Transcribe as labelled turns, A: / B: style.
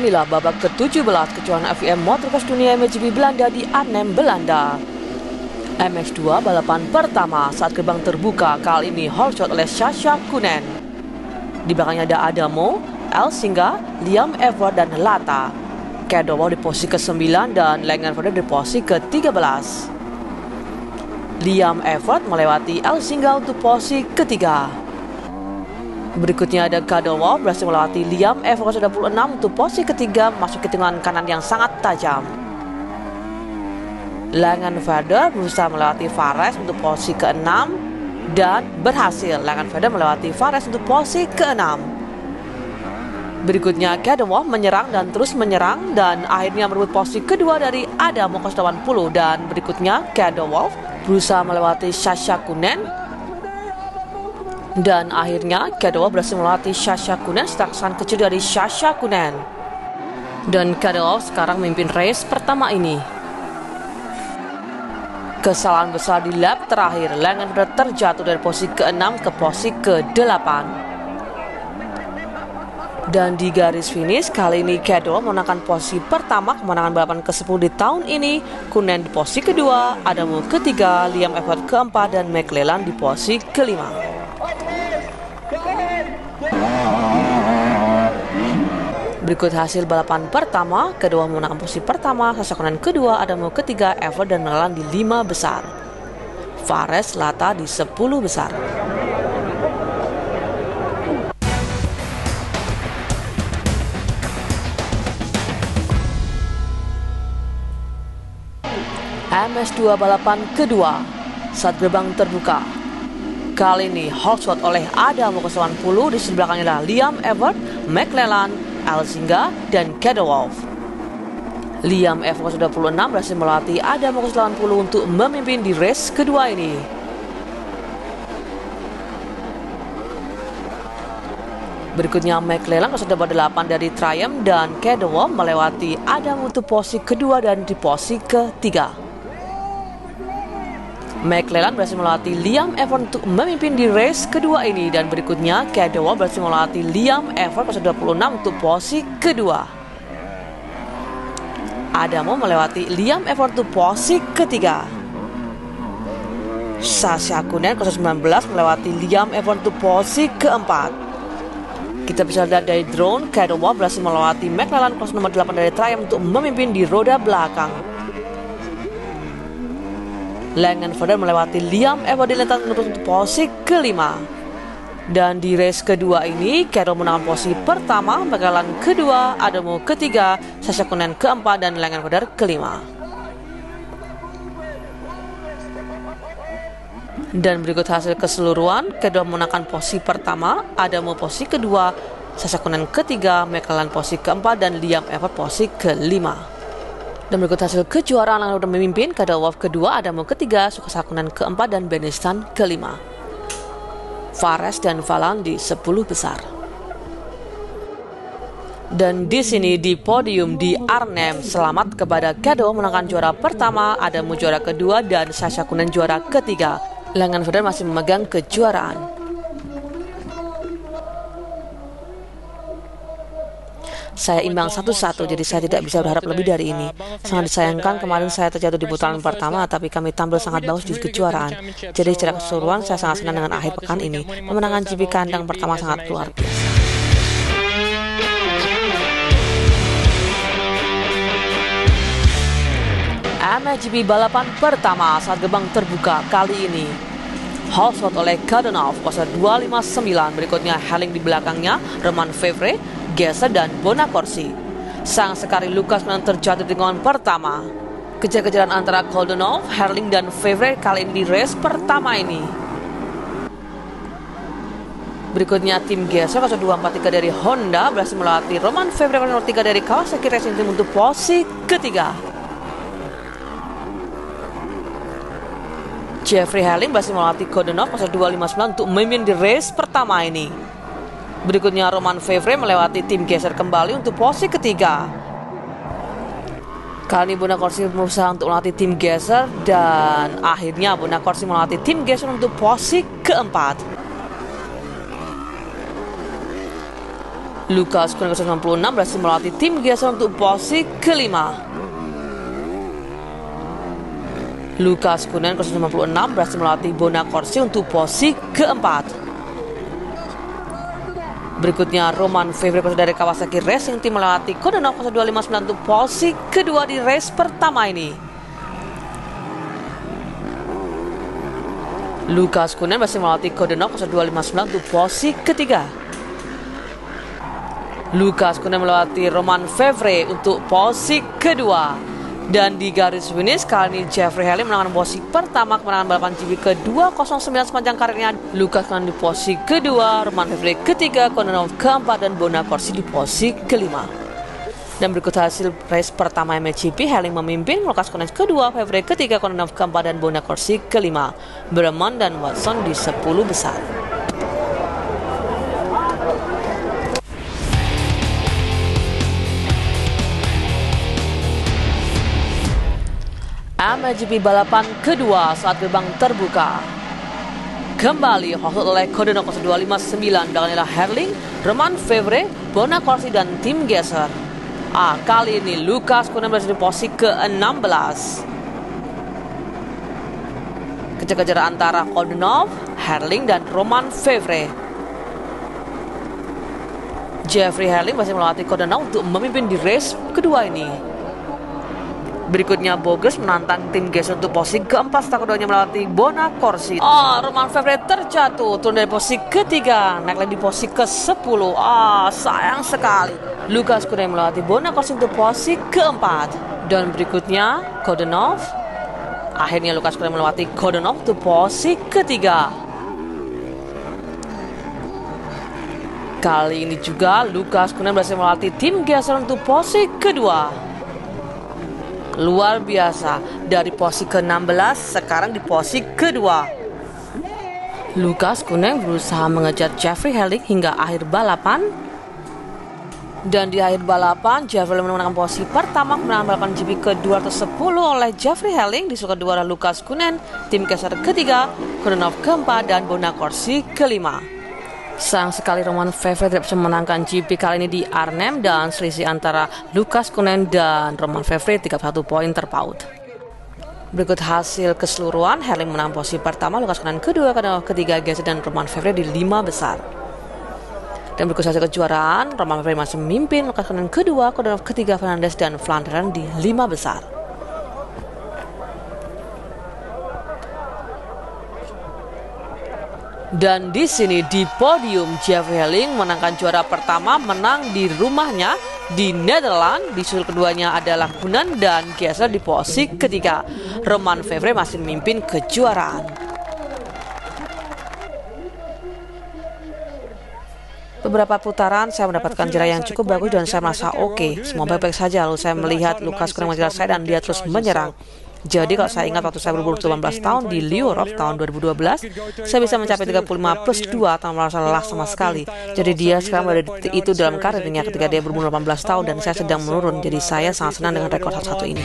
A: Inilah babak ke-17 kejuaraan FIM Motorcross Dunia MXGP Belanda di Arnhem, Belanda. MX2 balapan pertama saat gerbang terbuka, kali ini holeshot oleh Sascha Koenen. Di belakangnya ada Adamo, Elsinga, Liam Everts dan Lata. Kedowald di posisi ke-9 dan Langenfelder di posisi ke-13. Liam Everts melewati Elsinga untuk posisi ketiga. Berikutnya ada Kedowald berhasil melewati Liam Everts 26 untuk posisi ketiga, masuk ke tikungan kanan yang sangat tajam. Langenfelder berusaha melewati Fares untuk posisi ke-6 dan berhasil. Langenfelder melewati Fares untuk posisi ke-6. Berikutnya Kedowald menyerang dan terus menyerang dan akhirnya merebut posisi kedua dari Adamo 80 dan berikutnya Kedowald berusaha melewati Sascha Koenen dan akhirnya Kedowald berhasil melewati Sascha Koenen setelah kesalahan kecil dari Sascha Koenen. Dan Kedowald sekarang memimpin race pertama ini. Kesalahan besar di lap terakhir, Langenfelder terjatuh dari posisi ke-6 ke posisi ke-8. Dan di garis finish kali ini Kedowald memenangkan posisi pertama kemenangan balapan ke-10 di tahun ini. Koenen di posisi kedua, Adamo ketiga, Liam Everts keempat dan McLellan di posisi kelima. Berikut hasil balapan pertama. Kedowald memenangkan posisi pertama, Sascha Koenen kedua, Adamo ketiga, Everts dan McLellan di 5 besar. Fares, Lata di 10 besar. MS2 balapan kedua saat gerbang terbuka. Kali ini holeshot oleh Adamo 90, di sebelahnya adalah Liam Everts, McLellan, Elsinga dan Kedowald. Liam Everts 26 berhasil melewati Adamo 90 untuk memimpin di race kedua ini. Berikutnya McLellan 8 dari Triumph dan Kedowald melewati Adamo untuk posisi kedua dan di posisi ketiga. McLellan berhasil melewati Liam Everts untuk memimpin di race kedua ini dan berikutnya Kedowald berhasil melewati Liam Everts 26 untuk posisi kedua. Adamo melewati Liam Everts untuk posisi ketiga. Sascha Koenen 19 melewati Liam Everts untuk posisi keempat. Kita bisa lihat dari drone, Kedowald berhasil melewati McLellan 8 dari Triumph untuk memimpin di roda belakang. Langenfelder melewati Liam Everts di lintasan penutup untuk posisi kelima. Dan di race kedua ini, Kedowald menangkan posisi pertama, McLellan kedua, Adamo ketiga, Sascha Koenen keempat dan Langenfelder kelima. Dan berikut hasil keseluruhan, Kedowald menangkan posisi pertama, Adamo posisi kedua, Sascha Koenen ketiga, McLellan posisi keempat dan Liam Everts posisi kelima. Dan berikut hasil kejuaraan, Langenfelder memimpin, Kedowald kedua, Adamo ketiga, Sascha Koenen keempat dan Benistan kelima. Fares dan Valland di 10 besar. Dan di sini di podium di Arnhem, selamat kepada Kedowald menangkan juara pertama, Adamo juara kedua dan Sascha Koenen juara ketiga. Langenfelder masih memegang kejuaraan. Saya imbang 1-1, jadi saya tidak bisa berharap lebih dari ini. Sangat disayangkan kemarin saya terjatuh di putaran pertama, tapi kami tampil sangat bagus di kejuaraan. Jadi secara keseluruhan saya sangat senang dengan akhir pekan ini. Pemenangan GP kandang pertama sangat luar biasa. MXGP balapan pertama saat gerbang terbuka kali ini holeshot oleh Kadonov 259. Berikutnya Herling di belakangnya, Romain Fevre, Gesser dan Bonacorsi. Sang sekali Lucas menang terjatuh di tikungan pertama. Kejar-kejaran antara Kadonov, Herling dan Fevre kali ini di race pertama ini. Berikutnya tim Gesser 243 dari Honda berhasil melewati Romain Fevre 03 dari Kawasaki Racing Team untuk posisi ketiga. Jeffrey Herling berhasil melewati Kadonov 259 untuk memimpin di race pertama ini. Berikutnya Romain Fevre melewati tim Gesser kembali untuk posisi ketiga. Kali ini Bonacorsi berusaha untuk melewati tim Gesser dan akhirnya Bonacorsi melewati tim Gesser untuk posisi keempat. Lukas Kunen 196 berhasil melewati tim Gesser untuk posisi kelima. Lukas Kunen 196 berhasil melewati Bonacorsi untuk posisi keempat. Berikutnya Roman Fevre dari Kawasaki Racing Team melewati Kodenov 259 untuk posisi kedua di race pertama ini. Lukas Kunen berhasil melewati Kodenov 259 untuk posisi ketiga. Lukas Kunen melewati Roman Fevre untuk posisi kedua. Dan di garis finish kali ini Jeffrey Herlings menangkan posisi pertama kemenangan balapan GP ke-209 sepanjang karirnya. Lukas Kunen di posisi kedua, Roman Fevre ketiga, Kodenov keempat, dan Bonacorsi di posisi kelima. Dan berikut hasil race pertama MXGP, Herlings memimpin, Lukas Kunen kedua, Fevre ketiga, Kodenov keempat, dan Bonacorsi kelima. Breman dan Watson di 10 besar. MXGP balapan kedua saat gerbang terbuka. Kembali hosted oleh Kodenov 259 dengan inilah Herlings, Roman Fevre, Bonacorsi, dan tim Gesser. Kali ini Lukas Kunen berada di posisi ke-16. Kejar-kejar antara Kodenov, Herlings, dan Roman Fevre. Jeffrey Herlings masih melewati Kodenov untuk memimpin di race kedua ini. Berikutnya Bogus menantang tim Gesser untuk posisi keempat setelah keduanya melewati Bonacorsi. Roman Fevre terjatuh, turun dari posisi ketiga, naik lagi di posisi ke-10. Sayang sekali. Lukas Kunen melewati Bonacorsi untuk posisi keempat. Dan berikutnya Kodenov. Akhirnya Lukas Kunen melewati Kodenov untuk posisi ketiga. Kali ini juga Lukas Kunen berhasil melewati tim Gesser untuk posisi kedua. Luar biasa, dari posisi ke-16 sekarang di posisi kedua. Lukas Kunen berusaha mengejar Jeffrey Herlings hingga akhir balapan. Dan di akhir balapan, Jeffrey Herlings memenangkan posisi pertama kemenangan balapan GP ke-210 oleh Jeffrey Herlings. Disusul kedua oleh Lukas Kunen, tim Gesser ketiga, Kodenov keempat, dan Bonacorsi kelima. Sayang sekali Roman Fevre tidak bisa memenangkan GP kali ini di Arnhem dan selisih antara Lukas Kunen dan Roman Fevre 31 poin terpaut. Berikut hasil keseluruhan, Herlings menang posisi pertama, Lukas Kunen kedua, Kodenov ketiga, Gesser, dan Roman Fevre di 5 besar. Dan berikut hasil kejuaraan, Roman Fevre masih memimpin, Lukas Kunen kedua, Kodenov ketiga, Fernandez dan Vlaanderen di 5 besar. Dan di sini di podium Jeffrey Herlings menangkan juara pertama, menang di rumahnya di Nederland. Disusul keduanya adalah Kunen dan Gesser di posisi ketiga. Roman Fevre masih memimpin kejuaraan. Beberapa putaran saya mendapatkan jarak yang cukup bagus dan saya merasa oke. Semua baik-baik saja. Lalu saya melihat Lukas Kunen mengejar saya dan dia terus menyerang. Jadi kalau saya ingat waktu saya berumur 18 tahun di Europe tahun 2012, saya bisa mencapai 35+2 tanpa merasa lelah sama sekali. Jadi dia sekarang berada di titik itu dalam karirnya ketika dia berumur 18 tahun dan saya sedang menurun. Jadi saya sangat senang dengan rekor satu ini.